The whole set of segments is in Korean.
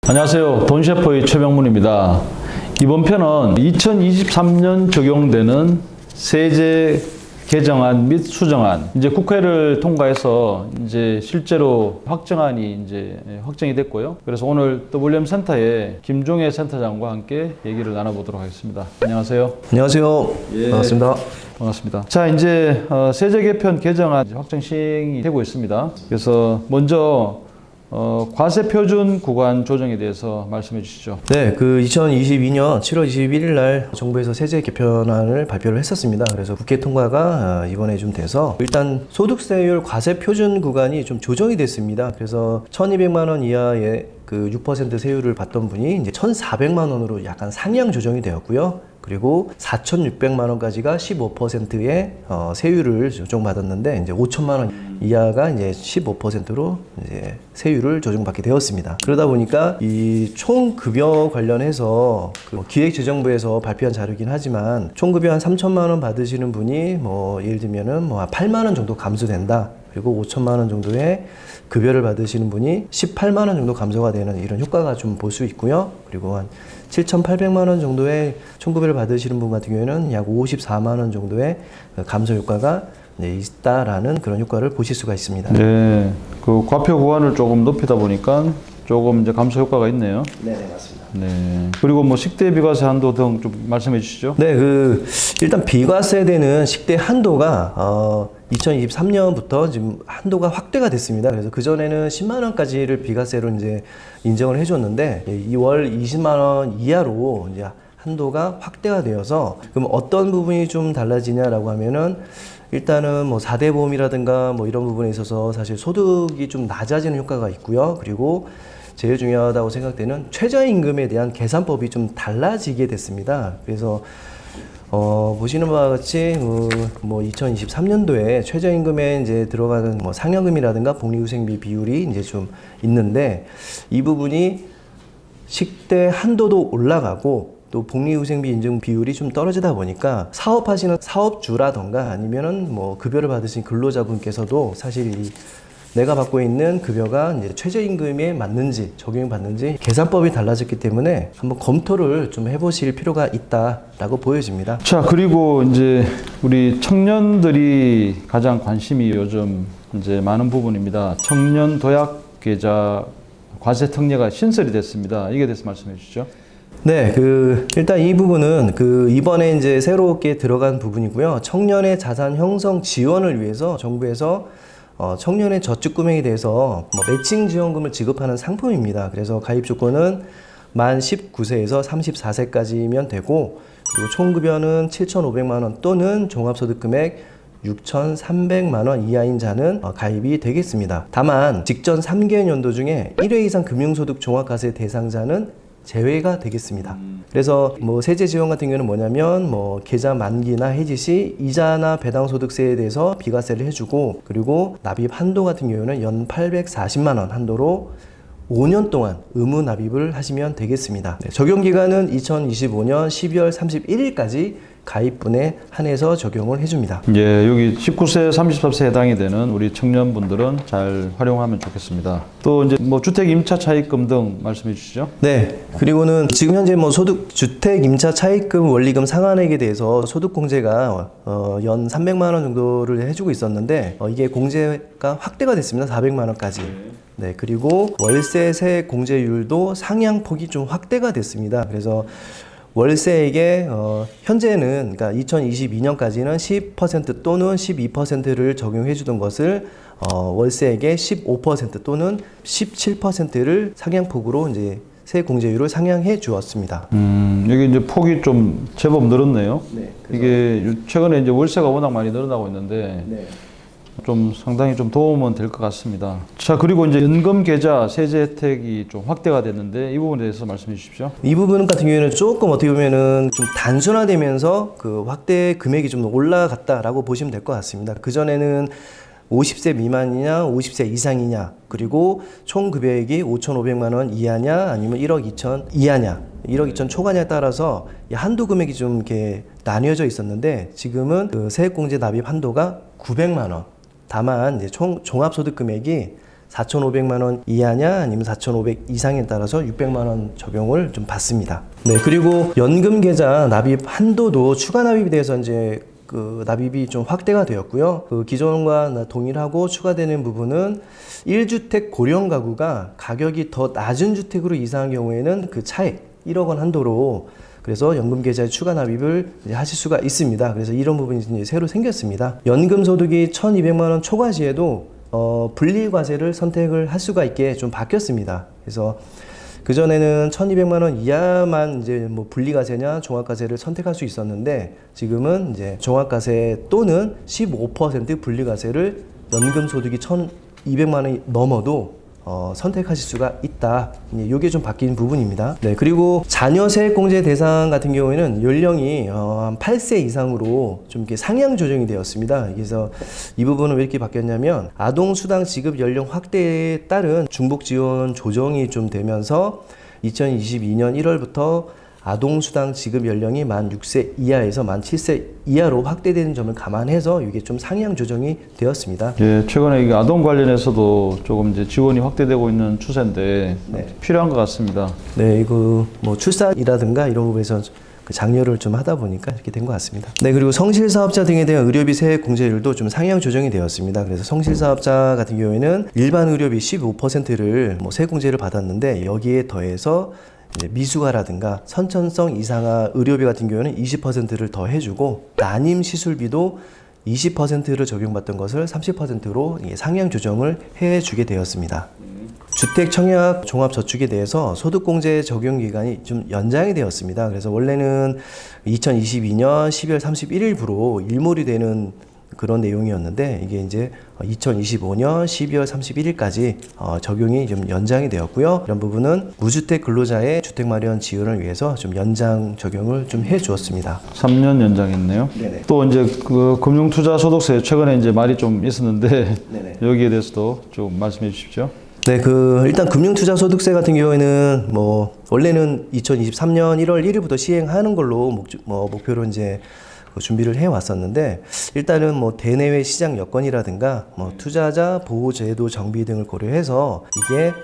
안녕하세요. 돈셰퍼의 최병문입니다. 이번 편은 2023년 적용되는 세제 개정안 및 수정안, 이제 국회를 통과해서 이제 실제로 확정안이 이제 확정이 됐고요. 그래서 오늘 WM 센터의 김종혜 센터장과 함께 얘기를 나눠보도록 하겠습니다. 안녕하세요. 안녕하세요. 예. 반갑습니다. 반갑습니다. 자, 이제 세제 개편 개정안 확정 시행이 되고 있습니다. 그래서 먼저 과세 표준 구간 조정에 대해서 말씀해 주시죠. 네, 2022년 7월 21일 날 정부에서 세제 개편안을 발표를 했었습니다. 그래서 국회 통과가 이번에 좀 돼서 일단 소득세율 과세 표준 구간이 좀 조정이 됐습니다. 그래서 1,200만 원 이하의 6% 세율을 받던 분이 이제 1,400만 원으로 약간 상향 조정이 되었고요. 그리고 4,600만 원까지가 15%의 세율을 조정받았는데 이제 5천만 원 이하가 이제 15%로 이제 세율을 조정받게 되었습니다. 그러다 보니까 이 총급여 관련해서 기획재정부에서 발표한 자료이긴 하지만 총급여 한 3천만 원 받으시는 분이 예를 들면은 한 8만 원 정도 감소된다. 그리고 5천만 원 정도의 급여를 받으시는 분이 18만 원 정도 감소가 되는 이런 효과가 좀 볼 수 있고요. 그리고 한 7,800만 원 정도의 총급여를 받으시는 분 같은 경우에는 약 54만 원 정도의 감소 효과가 있다라는 그런 효과를 보실 수가 있습니다. 네, 과표 구간을 조금 높이다 보니까 조금 이제 감소 효과가 있네요. 네, 맞습니다. 네. 그리고 식대 비과세 한도 등 좀 말씀해 주시죠. 네, 일단 비과세되는 식대 한도가 2023년부터 지금 한도가 확대가 됐습니다. 그래서 그전에는 10만 원까지를 비과세로 이제 인정을 해줬는데 2월 20만 원 이하로 이제 한도가 확대가 되어서 그럼 어떤 부분이 좀 달라지냐라고 하면은 일단은 4대 보험이라든가 이런 부분에 있어서 사실 소득이 좀 낮아지는 효과가 있고요. 그리고 제일 중요하다고 생각되는 최저임금에 대한 계산법이 좀 달라지게 됐습니다. 그래서 보시는 바와 같이 2023년도에 최저임금에 이제 들어가는 상여금이라든가 복리후생비 비율이 이제 좀 있는데 이 부분이 식대 한도도 올라가고 또 복리후생비 인증 비율이 좀 떨어지다 보니까 사업하시는 사업주라던가 아니면은 급여를 받으신 근로자분께서도 사실 내가 받고 있는 급여가 이제 최저임금에 맞는지 적용이 받는지 계산법이 달라졌기 때문에 한번 검토를 좀 해보실 필요가 있다라고 보여집니다. 자, 그리고 이제 우리 청년들이 가장 관심이 요즘 이제 많은 부분입니다. 청년 도약 계좌 과세 특례가 신설이 됐습니다. 이게 대해서 말씀해 주시죠. 네, 일단 이 부분은 이번에 이제 새롭게 들어간 부분이고요. 청년의 자산 형성 지원을 위해서 정부에서 청년의 저축 금액에 대해서 매칭 지원금을 지급하는 상품입니다. 그래서 가입 조건은 만 19세에서 34세까지면 되고, 그리고 총급여는 7,500만 원 또는 종합소득 금액 6,300만 원 이하인 자는 가입이 되겠습니다. 다만 직전 3개월 연도 중에 1회 이상 금융소득 종합과세 대상자는 제외가 되겠습니다. 그래서 세제 지원 같은 경우는 뭐냐면 계좌 만기나 해지 시 이자나 배당소득세에 대해서 비과세를 해주고, 그리고 납입 한도 같은 경우는 연 840만 원 한도로 5년 동안 의무 납입을 하시면 되겠습니다. 네, 적용 기간은 2025년 12월 31일까지 가입분에 한해서 적용을 해줍니다. 예, 여기 19세, 34세 해당이 되는 우리 청년분들은 잘 활용하면 좋겠습니다. 또 이제 주택 임차 차입금 등 말씀해 주시죠. 네. 그리고는 지금 현재 주택 임차 차입금 원리금 상한액에 대해서 소득 공제가 연 300만 원 정도를 해주고 있었는데 이게 공제가 확대가 됐습니다. 400만 원까지. 네. 그리고 월세 세액 공제율도 상향폭이 좀 확대가 됐습니다. 그래서 월세액에 현재는 그러니까 2022년까지는 10% 또는 12%를 적용해 주던 것을 월세액의 15% 또는 17%를 상향폭으로 이제 세액 공제율을 상향해 주었습니다. 여기 이제 폭이 좀 제법 늘었네요. 네. 이게 최근에 이제 월세가 워낙 많이 늘어나고 있는데 네. 좀 상당히 좀 도움은 될 것 같습니다. 자, 그리고 이제 연금 계좌 세제 혜택이 좀 확대가 됐는데 이 부분에 대해서 말씀해 주십시오. 이 부분 같은 경우에는 조금 어떻게 보면은 좀 단순화되면서 확대 금액이 좀 올라갔다라고 보시면 될 것 같습니다. 그전에는 50세 미만이냐 50세 이상이냐, 그리고 총 급여액이 5,500만 원 이하냐 아니면 1억 2천 이하냐, 1억 2천 초과냐에 따라서 한도 금액이 좀 이렇게 나뉘어져 있었는데 지금은 세액공제 납입 한도가 900만 원. 다만 이제 총 종합소득 금액이 4,500만 원 이하냐 아니면 4,500 이상에 따라서 600만 원 적용을 좀 받습니다. 네, 그리고 연금 계좌 납입 한도도 추가 납입에 대해서 이제 그 납입이 좀 확대가 되었고요. 그 기존과 동일하고 추가되는 부분은 1주택 고령 가구가 가격이 더 낮은 주택으로 이사한 경우에는 그 차액 1억 원 한도로 그래서 연금 계좌에 추가 납입을 이제 하실 수가 있습니다. 그래서 이런 부분이 이제 새로 생겼습니다. 연금 소득이 1,200만 원 초과시에도 분리과세를 선택을 할 수가 있게 좀 바뀌었습니다. 그래서 그전에는 1,200만 원 이하만 이제 뭐 분리과세냐 종합과세를 선택할 수 있었는데 지금은 이제 종합과세 또는 15% 분리과세를 연금 소득이 1,200만 원이 넘어도 선택하실 수가 있다. 이게 좀 바뀐 부분입니다. 네, 그리고 자녀 세액공제 대상 같은 경우에는 연령이 한 8세 이상으로 좀 이렇게 상향 조정이 되었습니다. 그래서 이 부분은 왜 이렇게 바뀌었냐면 아동수당 지급 연령 확대에 따른 중복 지원 조정이 좀 되면서 2022년 1월부터 아동수당 지급 연령이 만 6세 이하에서 만 7세 이하로 확대되는 점을 감안해서 이게 좀 상향 조정이 되었습니다. 예, 최근에 이게 아동 관련해서도 조금 이제 지원이 확대되고 있는 추세인데 네. 필요한 것 같습니다. 네, 이거 뭐 출산이라든가 이런 부분에서 그 장려를 좀 하다 보니까 이렇게 된 것 같습니다. 네, 그리고 성실사업자 등에 대한 의료비 세액 공제율도 좀 상향 조정이 되었습니다. 그래서 성실사업자 같은 경우에는 일반 의료비 15%를 뭐 세액 공제를 받았는데 여기에 더해서 이제 미숙아라든가 선천성 이상아 의료비 같은 경우에는 20%를 더 해주고 난임 시술비도 20%를 적용받던 것을 30%로 상향 조정을 해주게 되었습니다. 주택 청약 종합저축에 대해서 소득공제 적용 기간이 좀 연장이 되었습니다. 그래서 원래는 2022년 12월 31일부로 일몰이 되는 그런 내용이었는데 이게 이제 2025년 12월 31일까지 적용이 좀 연장이 되었고요. 이런 부분은 무주택 근로자의 주택 마련 지원을 위해서 좀 연장 적용을 좀 해주었습니다. 3년 연장했네요. 네네. 또 이제 그 금융투자소득세 최근에 이제 말이 좀 있었는데 네네. 여기에 대해서도 좀 말씀해 주십시오. 네, 일단 금융투자소득세 같은 경우에는 뭐 원래는 2023년 1월 1일부터 시행하는 걸로 목표로 이제 준비를 해 왔었는데 일단은 뭐 대내외 시장 여건이라든가 뭐 투자자 보호 제도 정비 등을 고려해서 이게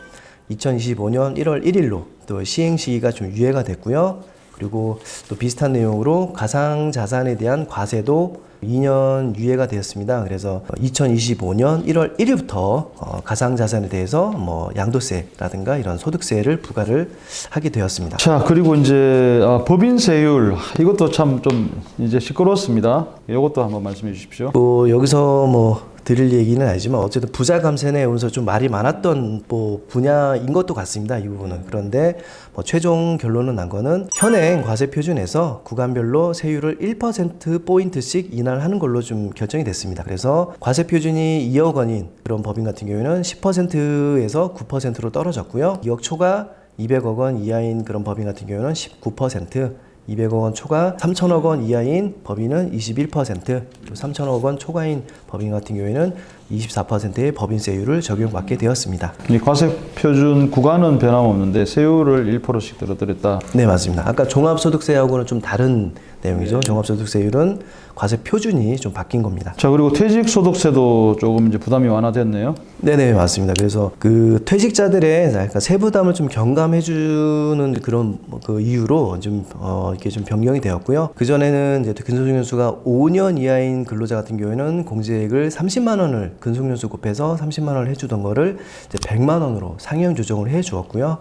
2025년 1월 1일로 또 시행 시기가 좀 유예가 됐고요. 그리고 또 비슷한 내용으로 가상 자산에 대한 과세도 2년 유예가 되었습니다. 그래서 2025년 1월 1일부터 가상 자산에 대해서 뭐 양도세라든가 이런 소득세를 부과를 하게 되었습니다. 자, 그리고 이제 법인세율 이것도 참 좀 이제 시끄러웠습니다. 이것도 한번 말씀해 주십시오. 여기서 뭐 드릴 얘기는 아니지만 어쨌든 부자 감세에 오면서 좀 말이 많았던 뭐 분야인 것도 같습니다. 이 부분은. 그런데 뭐 최종 결론은 난 거는 현행 과세 표준에서 구간별로 세율을 1% 포인트씩 인하하는 걸로 좀 결정이 됐습니다. 그래서 과세 표준이 2억 원인 그런 법인 같은 경우에는 10%에서 9%로 떨어졌고요. 2억 초과 200억 원 이하인 그런 법인 같은 경우는 19%, 200억 원 초과 3천억 원 이하인 법인은 21%, 또 3천억 원 초과인 법인 같은 경우에는 24%의 법인세율을 적용받게 되었습니다. 이 과세 표준 구간은 변함없는데 세율을 1%씩 떨어뜨렸다. 네, 맞습니다. 아까 종합소득세하고는 좀 다른 내용이죠. 종합소득세율은 과세 표준이 좀 바뀐 겁니다. 자, 그리고 퇴직소득세도 조금 이제 부담이 완화됐네요. 네네, 맞습니다. 그래서 그 퇴직자들의 약간 세부담을 좀 경감해주는 그런 그 이유로 좀 이렇게 좀 변경이 되었고요. 그 전에는 이제 근속연수가 5년 이하인 근로자 같은 경우에는 공제액을 30만 원을 근속연수 곱해서 30만 원을 해주던 거를 이제 100만 원으로 상향 조정을 해주었고요.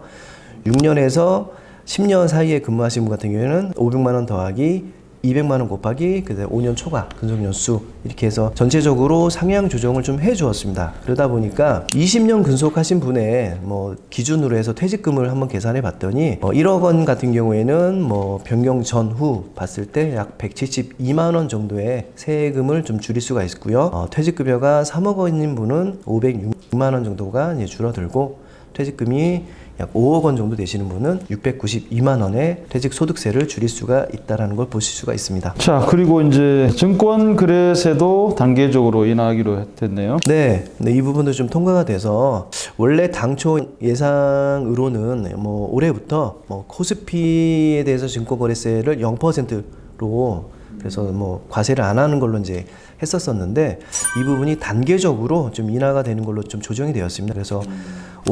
6년에서 10년 사이에 근무하신 분 같은 경우에는 500만 원 더하기 200만 원 곱하기 그다음에 5년 초과 근속연수 이렇게 해서 전체적으로 상향 조정을 좀 해주었습니다. 그러다 보니까 20년 근속하신 분의 뭐 기준으로 해서 퇴직금을 한번 계산해 봤더니 1억 원 같은 경우에는 뭐 변경 전후 봤을 때 약 172만 원 정도의 세금을 좀 줄일 수가 있고요. 퇴직급여가 3억 원인 분은 506만 원 정도가 이제 줄어들고 퇴직금이 약 5억 원 정도 되시는 분은 692만 원의 퇴직소득세를 줄일 수가 있다는 걸 보실 수가 있습니다. 자, 그리고 이제 증권거래세도 단계적으로 인하하기로 됐네요. 네, 이 부분도 좀 통과가 돼서 원래 당초 예상으로는 뭐 올해부터 뭐 코스피에 대해서 증권거래세를 0%로 그래서 뭐 과세를 안 하는 걸로 이제 했었었는데 이 부분이 단계적으로 좀 인하가 되는 걸로 좀 조정이 되었습니다. 그래서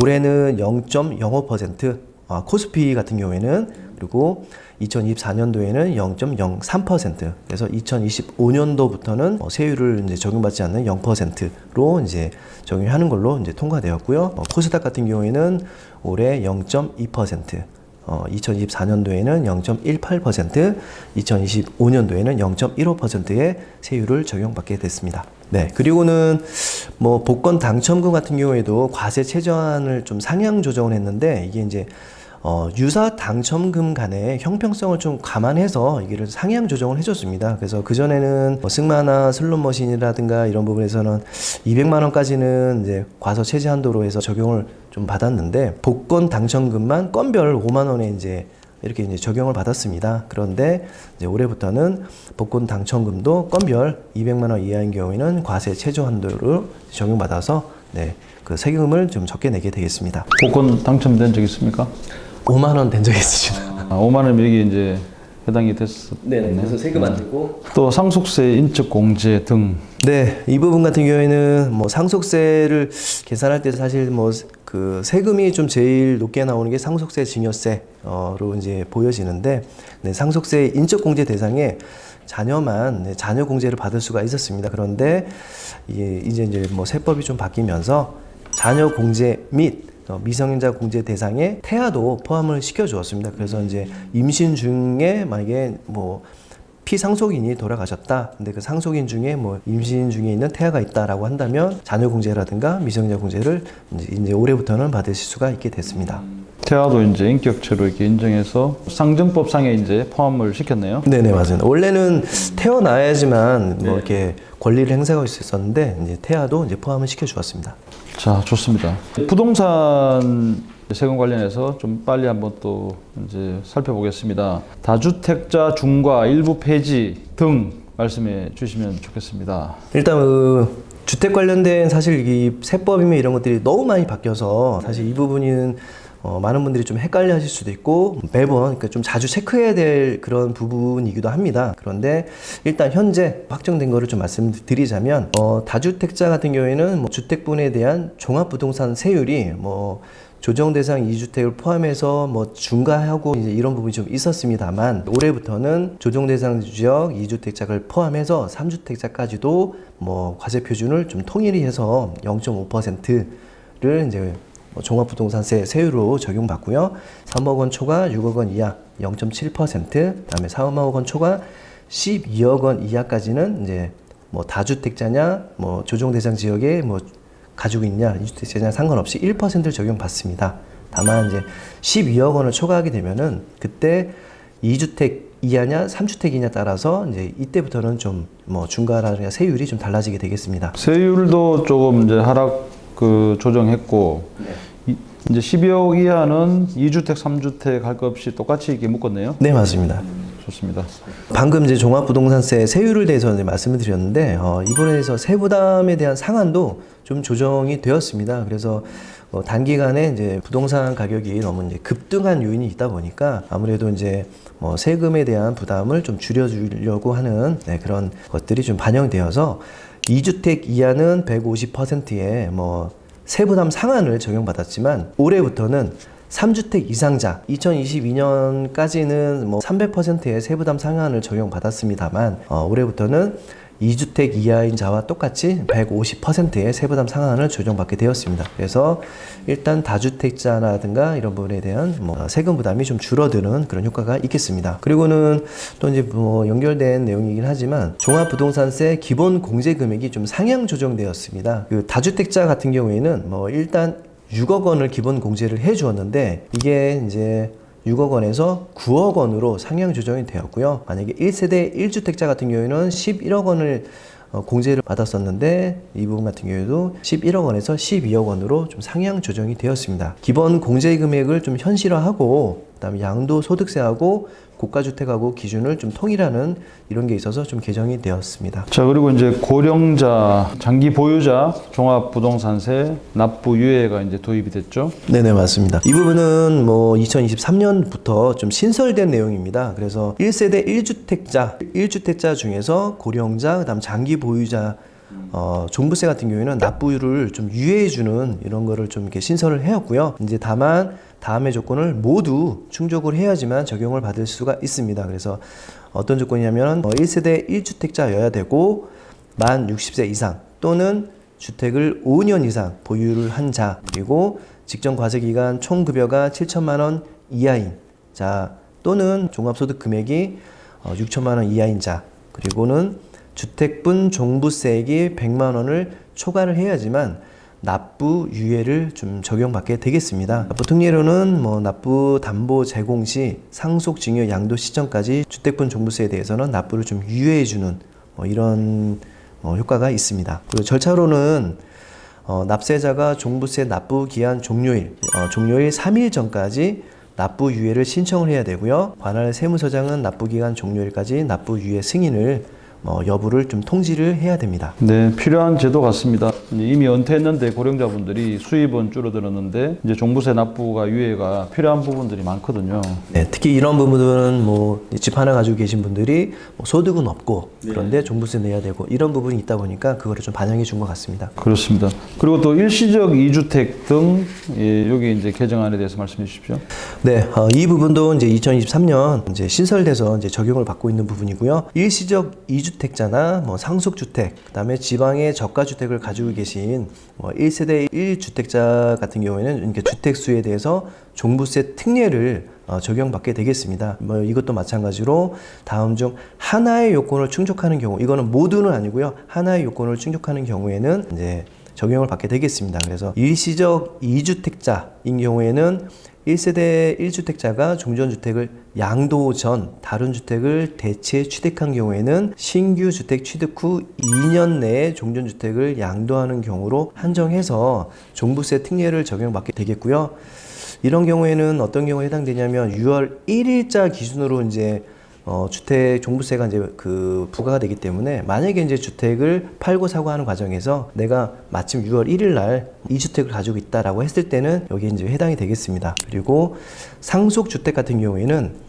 올해는 0.05%, 코스피 같은 경우에는, 그리고 2024년도에는 0.03%, 그래서 2025년도부터는 세율을 이제 적용받지 않는 0%로 이제 적용하는 걸로 이제 통과되었고요. 코스닥 같은 경우에는 올해 0.2%, 2024년도에는 0.18%, 2025년도에는 0.15%의 세율을 적용받게 됐습니다. 네. 그리고는 뭐 복권 당첨금 같은 경우에도 과세 최저한을 좀 상향 조정을 했는데 이게 이제 유사 당첨금 간의 형평성을 좀 감안해서 이게 상향 조정을 해줬습니다. 그래서 그전에는 승마나 슬롯머신이라든가 이런 부분에서는 200만 원까지는 이제 과서 최저 한도로 해서 적용을 좀 받았는데 복권 당첨금만 건별 5만 원에 이제 이렇게 이제 적용을 받았습니다. 그런데 이제 올해부터는 복권 당첨금도 건별 200만 원 이하인 경우에는 과세 최저 한도를 적용받아서 네, 그 세금을 좀 적게 내게 되겠습니다. 복권 당첨된 적 있습니까? 5만 원 된 적이 있으시죠? 5만 원 여기 이제 해당이 됐었네요. 네, 그래서 세금 안 내고 또 상속세, 인적 공제 등. 네, 이 부분 같은 경우에는 뭐 상속세를 계산할 때 사실 뭐 그 세금이 좀 제일 높게 나오는 게 상속세, 증여세로 이제 보여지는데, 네, 상속세 인적 공제 대상에 자녀만 네, 자녀 공제를 받을 수가 있었습니다. 그런데 이제 뭐 세법이 좀 바뀌면서 자녀 공제 및 미성년자 공제 대상에 태아도 포함을 시켜 주었습니다. 그래서 이제 임신 중에 만약에 뭐 피상속인이 돌아가셨다. 근데 그 상속인 중에 뭐 임신 중에 있는 태아가 있다라고 한다면 자녀 공제라든가 미성년자 공제를 이제 올해부터는 받으실 수가 있게 됐습니다. 태아도 이제 인격체로 이렇게 인정해서 상정법상에 이제 포함을 시켰네요. 네네, 맞습니다. 원래는 태어나야지만 뭐 이렇게 권리를 행사할 수 있었는데 이제 태아도 이제 포함을 시켜 주었습니다. 자, 좋습니다. 부동산 세금 관련해서 좀 빨리 한번 또 이제 살펴보겠습니다. 다주택자 중과 일부 폐지 등 말씀해 주시면 좋겠습니다. 일단 그 주택 관련된 사실 이 세법이며 이런 것들이 너무 많이 바뀌어서 사실 이 부분은 많은 분들이 좀 헷갈려 하실 수도 있고 매번 그러니까 좀 자주 체크해야 될 그런 부분이기도 합니다. 그런데 일단 현재 확정된 거를 좀 말씀드리자면 다주택자 같은 경우에는 뭐 주택분에 대한 종합부동산 세율이 뭐 조정 대상 2주택을 포함해서 뭐 중과하고 이제 이런 부분이 좀 있었습니다만 올해부터는 조정 대상 지역 2주택자를 포함해서 3주택자까지도 뭐 과세 표준을 좀 통일히 해서 0.5%를 이제 종합부동산세 세율로 적용받고요. 3억 원 초과 6억 원 이하 0.7%, 그다음에 4억 원 초과 12억 원 이하까지는 이제 뭐 다주택자냐, 뭐 조정 대상 지역에 뭐 가지고 있냐, 2주택자냐 상관없이 1%를 적용받습니다. 다만 이제 12억 원을 초과하게 되면은 그때 2주택 이하냐, 3주택이냐 따라서 이제 이때부터는 좀 뭐 중과라든가 세율이 좀 달라지게 되겠습니다. 세율도 조금 이제 하락 조정했고 이제 12억 이하는 2주택, 3주택 할 것 없이 똑같이 이렇게 묶었네요. 네, 맞습니다. 좋습니다. 방금 이제 종합부동산세 세율을 대해서 이제 말씀을 드렸는데 이번에 대해서 세부담에 대한 상한도 좀 조정이 되었습니다. 그래서 단기간에 이제 부동산 가격이 너무 이제 급등한 요인이 있다 보니까 아무래도 이제 뭐 세금에 대한 부담을 좀 줄여주려고 하는 네, 그런 것들이 좀 반영되어서 2주택 이하는 150%의 뭐 세부담 상한을 적용받았지만 올해부터는 3주택 이상자 2022년까지는 뭐 300%의 세부담 상한을 적용받았습니다만 올해부터는 2주택 이하인 자와 똑같이 150%의 세부담 상한을 적용받게 되었습니다. 그래서 일단 다주택자라든가 이런 부분에 대한 뭐 세금 부담이 좀 줄어드는 그런 효과가 있겠습니다. 그리고는 또 이제 뭐 연결된 내용이긴 하지만 종합부동산세 기본 공제 금액이 좀 상향 조정되었습니다. 그 다주택자 같은 경우에는 뭐 일단 6억 원을 기본 공제를 해 주었는데 이게 이제 6억 원에서 9억 원으로 상향 조정이 되었고요. 만약에 1세대 1주택자 같은 경우에는 11억 원을 공제를 받았었는데 이 부분 같은 경우에도 11억 원에서 12억 원으로 좀 상향 조정이 되었습니다. 기본 공제 금액을 좀 현실화하고 그다음에 양도소득세하고 고가주택하고 기준을 좀 통일하는 이런 게 있어서 좀 개정이 되었습니다. 자, 그리고 이제 고령자, 장기 보유자, 종합부동산세 납부 유예가 이제 도입이 됐죠. 네네, 맞습니다. 이 부분은 뭐 2023년부터 좀 신설된 내용입니다. 그래서 1세대 1주택자 중에서 고령자, 그다음 장기 보유자 종부세 같은 경우에는 납부율을 좀 유예해주는 이런 거를 좀 이렇게 신설을 해왔고요. 이제 다만 다음의 조건을 모두 충족을 해야지만 적용을 받을 수가 있습니다. 그래서 어떤 조건이냐면 1세대 1주택자여야 되고 만 60세 이상 또는 주택을 5년 이상 보유를 한 자, 그리고 직전 과세 기간 총 급여가 7천만 원 이하인 자 또는 종합소득 금액이 6천만 원 이하인 자, 그리고는 주택분 종부세액이 100만 원을 초과를 해야지만 납부 유예를 좀 적용받게 되겠습니다. 보통 예로는 뭐 납부 담보 제공 시 상속 증여 양도 시점까지 주택분 종부세에 대해서는 납부를 좀 유예해주는 이런 효과가 있습니다. 그리고 절차로는 납세자가 종부세 납부 기한 종료일 3일 전까지 납부 유예를 신청을 해야 되고요. 관할 세무서장은 납부 기간 종료일까지 납부 유예 승인을 여부를 좀 통지를 해야 됩니다. 네, 필요한 제도 같습니다. 이미 은퇴했는데 고령자분들이 수입은 줄어들었는데 이제 종부세 납부가 유예가 필요한 부분들이 많거든요. 네, 특히 이런 부분은 뭐 집 하나 가지고 계신 분들이 소득은 없고 그런데 종부세 내야 되고 이런 부분이 있다 보니까 그거를 좀 반영해 준 것 같습니다. 그렇습니다. 그리고 또 일시적 2주택 등 여기 이제 개정안에 대해서 말씀해 주십시오. 네, 이 부분도 이제 2023년 이제 신설돼서 이제 적용을 받고 있는 부분이고요. 일시적 2주택자나 뭐 상속주택, 그다음에 지방의 저가주택을 가지고 계신 1세대 1주택자 같은 경우에는 이렇게 주택수에 대해서 종부세 특례를 적용받게 되겠습니다. 이것도 마찬가지로 다음 중 하나의 요건을 충족하는 경우, 이거는 모두는 아니고요. 하나의 요건을 충족하는 경우에는 이제 적용을 받게 되겠습니다. 그래서 일시적 2주택자인 경우에는 1세대 1주택자가 종전주택을 양도 전 다른 주택을 대체 취득한 경우에는 신규 주택 취득 후 2년 내에 종전주택을 양도하는 경우로 한정해서 종부세 특례를 적용받게 되겠고요. 이런 경우에는 어떤 경우에 해당되냐면 6월 1일자 기준으로 이제 주택 종부세가 이제 부과가 되기 때문에 만약에 이제 주택을 팔고 사고 하는 과정에서 내가 마침 6월 1일 날 2주택을 가지고 있다라고 했을 때는 여기에 이제 해당이 되겠습니다. 그리고 상속주택 같은 경우에는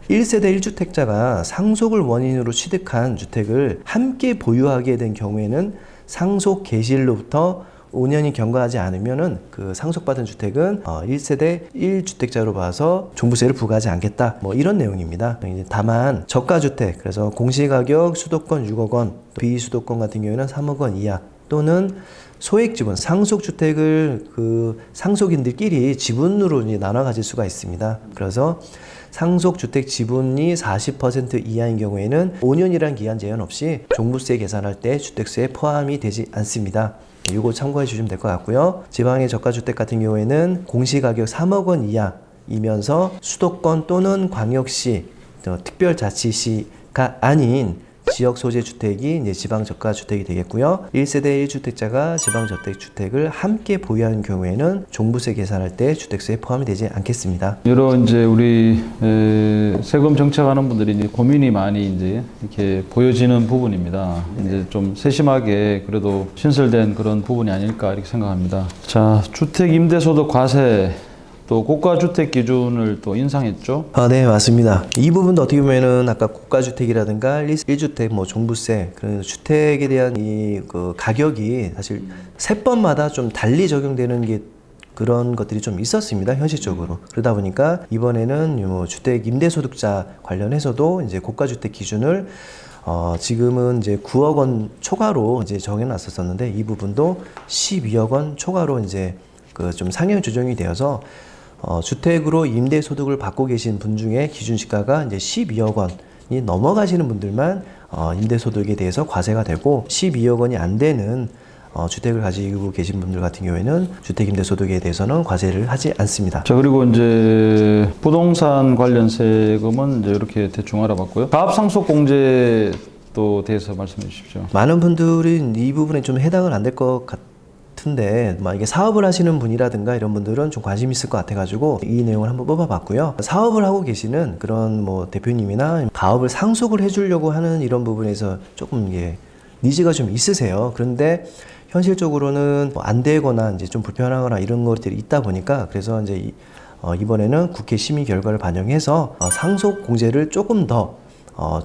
1세대 1주택자가 상속을 원인으로 취득한 주택을 함께 보유하게 된 경우에는 상속 개시일로부터 5년이 경과하지 않으면은 그 상속받은 주택은 1세대 1주택자로 봐서 종부세를 부과하지 않겠다. 이런 내용입니다. 다만 저가주택, 그래서 공시가격 수도권 6억 원, 비수도권 같은 경우에는 3억 원 이하 또는 소액 지분, 상속주택을 그 상속인들끼리 지분으로 나눠 가질 수가 있습니다. 그래서 상속주택 지분이 40% 이하인 경우에는 5년이란 기한 제한 없이 종부세 계산할 때 주택수에 포함이 되지 않습니다. 이거 참고해 주시면 될 것 같고요. 지방의 저가주택 같은 경우에는 공시가격 3억 원 이하이면서 수도권 또는 광역시, 특별자치시가 아닌 지역 소재 주택이 이제 지방 저가 주택이 되겠고요. 1세대 1주택자가 지방 저택 주택을 함께 보유하는 경우에는 종부세 계산할 때 주택수에 포함이 되지 않겠습니다. 여러 이제 우리 세금 정책하는 분들이 이제 고민이 많이 이제 이렇게 보여지는 부분입니다. 이제 좀 세심하게 그래도 신설된 그런 부분이 아닐까 이렇게 생각합니다. 자, 주택 임대소득 과세. 또 고가주택 기준을 또 인상했죠? 네, 맞습니다. 이 부분도 어떻게 보면은 아까 고가주택이라든가 1주택 종부세, 그런 주택에 대한 그 가격이 사실 세 번마다 좀 달리 적용되는 게 그런 것들이 좀 있었습니다, 현실적으로. 그러다 보니까 이번에는 주택 임대소득자 관련해서도 이제 고가주택 기준을 지금은 이제 9억 원 초과로 이제 정해놨었는데 이 부분도 12억 원 초과로 이제 좀 상향 조정이 되어서 주택으로 임대소득을 받고 계신 분 중에 기준시가가 이제 12억 원이 넘어가시는 분들만 임대소득에 대해서 과세가 되고 12억 원이 안 되는 주택을 가지고 계신 분들 같은 경우에는 주택임대소득에 대해서는 과세를 하지 않습니다. 자, 그리고 이제 부동산 관련 세금은 이제 이렇게 대충 알아봤고요. 가압상속공제 또 대해서 말씀해 주십시오. 많은 분들이 이 부분에 좀 해당은 안 될 것 같은데 만약에 사업을 하시는 분이라든가 이런 분들은 좀 관심 있을 것 같아가지고 이 내용을 한번 뽑아봤고요. 사업을 하고 계시는 그런 뭐 대표님이나 가업을 상속을 해주려고 하는 이런 부분에서 조금 이게 니즈가 좀 있으세요. 그런데 현실적으로는 뭐안 되거나 이제 좀 불편하거나 이런 것들이 있다 보니까 그래서 이제 이번에는 국회 심의 결과를 반영해서 상속 공제를 조금 더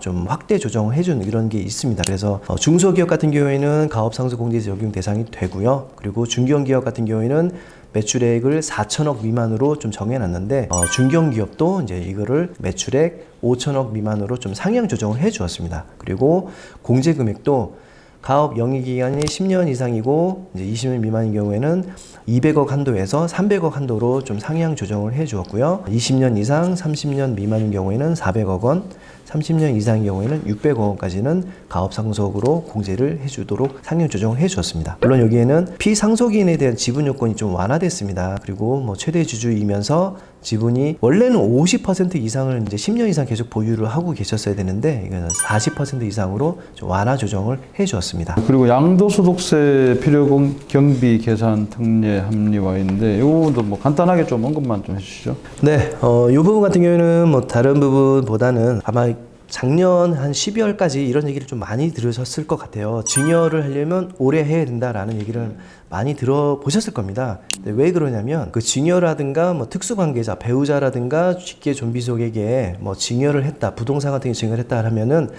좀 확대 조정을 해준 이런 게 있습니다. 그래서 중소기업 같은 경우에는 가업상속공제 적용 대상이 되고요. 그리고 중견기업 같은 경우에는 매출액을 4천억 미만으로 좀 정해놨는데 중견기업도 이제 이거를 매출액 5천억 미만으로 좀 상향 조정을 해주었습니다. 그리고 공제 금액도 가업 영위기간이 10년 이상이고 이제 20년 미만인 경우에는 200억 한도에서 300억 한도로 좀 상향 조정을 해주었고요. 20년 이상, 30년 미만인 경우에는 400억 원, 30년 이상인 경우에는 600억 원까지는 가업 상속으로 공제를 해주도록 상향 조정을 해주었습니다. 물론 여기에는 피상속인에 대한 지분 요건이 좀 완화됐습니다. 그리고 뭐 최대 주주이면서 지분이 원래는 50% 이상을 이제 10년 이상 계속 보유를 하고 계셨어야 되는데 이거는 40% 이상으로 좀 완화 조정을 해주었습니다. 그리고 양도소득세 필요 경비 계산 특례 합리화인데 이것도 뭐 간단하게 좀 언급만 좀 해주시죠. 네, 이 부분 같은 경우에는 뭐 다른 부분보다는 아마 작년 한 12월까지 이런 얘기를 좀 많이 들으셨을 것 같아요. 증여를 하려면 올해 해야 된다라는 얘기를 많이 들어보셨을 겁니다. 근데 왜 그러냐면 그 증여라든가 뭐 특수관계자, 배우자라든가 직계 존비속에게 뭐 증여를 했다, 부동산 같은 게 증여를 했다 하면은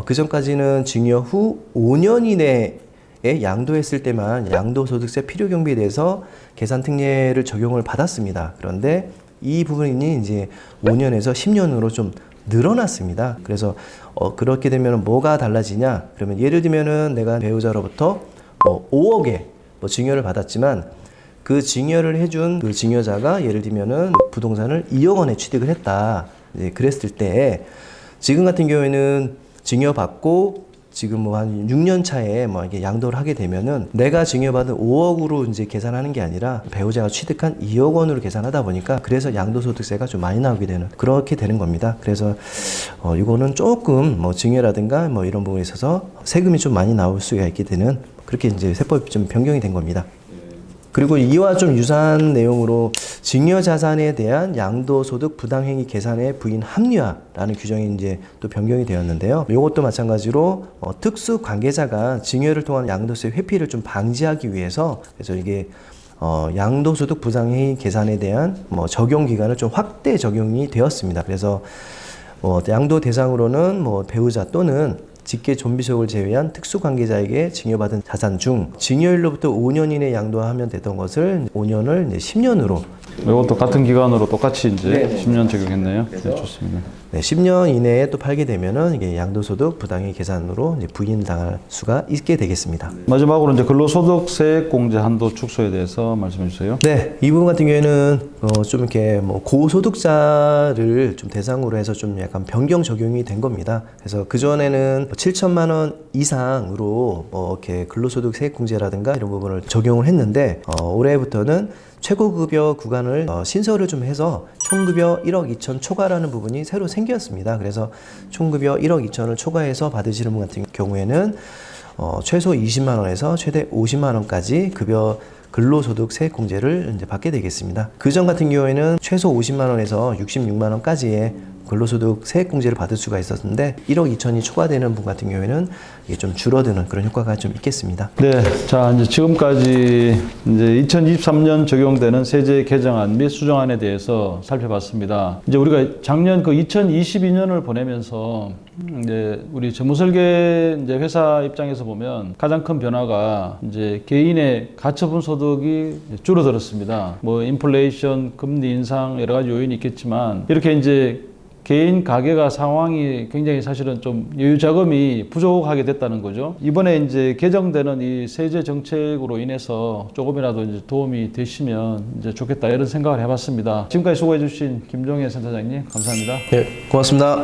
그 전까지는 증여 후 5년 이내에 양도했을 때만 양도소득세 필요경비에 대해서 계산 특례를 적용을 받았습니다. 그런데 이 부분이 이제 5년에서 10년으로 좀 늘어났습니다. 그래서 그렇게 되면 뭐가 달라지냐? 그러면 예를 들면은 내가 배우자로부터 5억에 증여를 받았지만 그 증여를 해준 그 증여자가 예를 들면은 부동산을 2억 원에 취득을 했다. 이제 그랬을 때 지금 같은 경우에는 증여받고 지금 뭐 한 6년 차에 뭐 이게 양도를 하게 되면은 내가 증여받은 5억으로 이제 계산하는 게 아니라 배우자가 취득한 2억 원으로 계산하다 보니까 그래서 양도소득세가 좀 많이 나오게 되는 그렇게 되는 겁니다. 그래서 이거는 조금 뭐 증여라든가 뭐 이런 부분에 있어서 세금이 좀 많이 나올 수가 있게 되는 그렇게 이제 세법이 좀 변경이 된 겁니다. 그리고 이와 좀 유사한 내용으로 증여자산에 대한 양도소득 부당행위 계산의 부인 합리화라는 규정이 이제 또 변경이 되었는데요. 이것도 마찬가지로 특수 관계자가 증여를 통한 양도세 회피를 좀 방지하기 위해서 그래서 이게 양도소득 부당행위 계산에 대한 뭐 적용 기간을 좀 확대 적용이 되었습니다. 그래서 양도 대상으로는 뭐 배우자 또는 직계 존비속을 제외한 특수관계자에게 증여받은 자산 중 증여일로부터 5년 이내 양도하면 되던 것을 5년을 이제 10년으로 이것도 같은 기간으로 똑같이 이제 네네. 10년 적용했네요. 네, 좋습니다. 네, 10년 이내에 또 팔게 되면은 이게 양도소득 부당행위 계산으로 이제 부인당할 수가 있게 되겠습니다. 마지막으로 이제 근로소득세 공제 한도 축소에 대해서 말씀해 주세요. 네, 이 부분 같은 경우에는 좀 이렇게 뭐 고소득자를 좀 대상으로 해서 좀 약간 변경 적용이 된 겁니다. 그래서 그 전에는 7천만 원 이상으로 뭐 이렇게 근로소득 세액 공제라든가 이런 부분을 적용을 했는데 올해부터는 최고급여 구간을 신설을 좀 해서 총급여 1억 2천 초과라는 부분이 새로 생겼습니다. 그래서 총급여 1억 2천을 초과해서 받으시는 분 같은 경우에는 최소 20만 원에서 최대 50만 원까지 급여 근로소득 세액 공제를 이제 받게 되겠습니다. 그 전 같은 경우에는 최소 50만 원에서 66만 원까지의 근로소득 세액 공제를 받을 수가 있었는데 1억 2천이 초과되는 분 같은 경우에는 이게 좀 줄어드는 그런 효과가 좀 있겠습니다. 네, 자 이제 지금까지 이제 2023년 적용되는 세제 개정안 및 수정안에 대해서 살펴봤습니다. 이제 우리가 작년 그 2022년을 보내면서 이제 우리 재무설계 이제 회사 입장에서 보면 가장 큰 변화가 이제 개인의 가처분 소득이 줄어들었습니다. 뭐 인플레이션, 금리 인상 여러 가지 요인이 있겠지만 이렇게 이제 개인 가계가 상황이 굉장히 사실은 좀 여유 자금이 부족하게 됐다는 거죠. 이번에 이제 개정되는 이 세제 정책으로 인해서 조금이라도 이제 도움이 되시면 이제 좋겠다 이런 생각을 해봤습니다. 지금까지 수고해 주신 김종혜 센터장님 감사합니다. 네, 고맙습니다.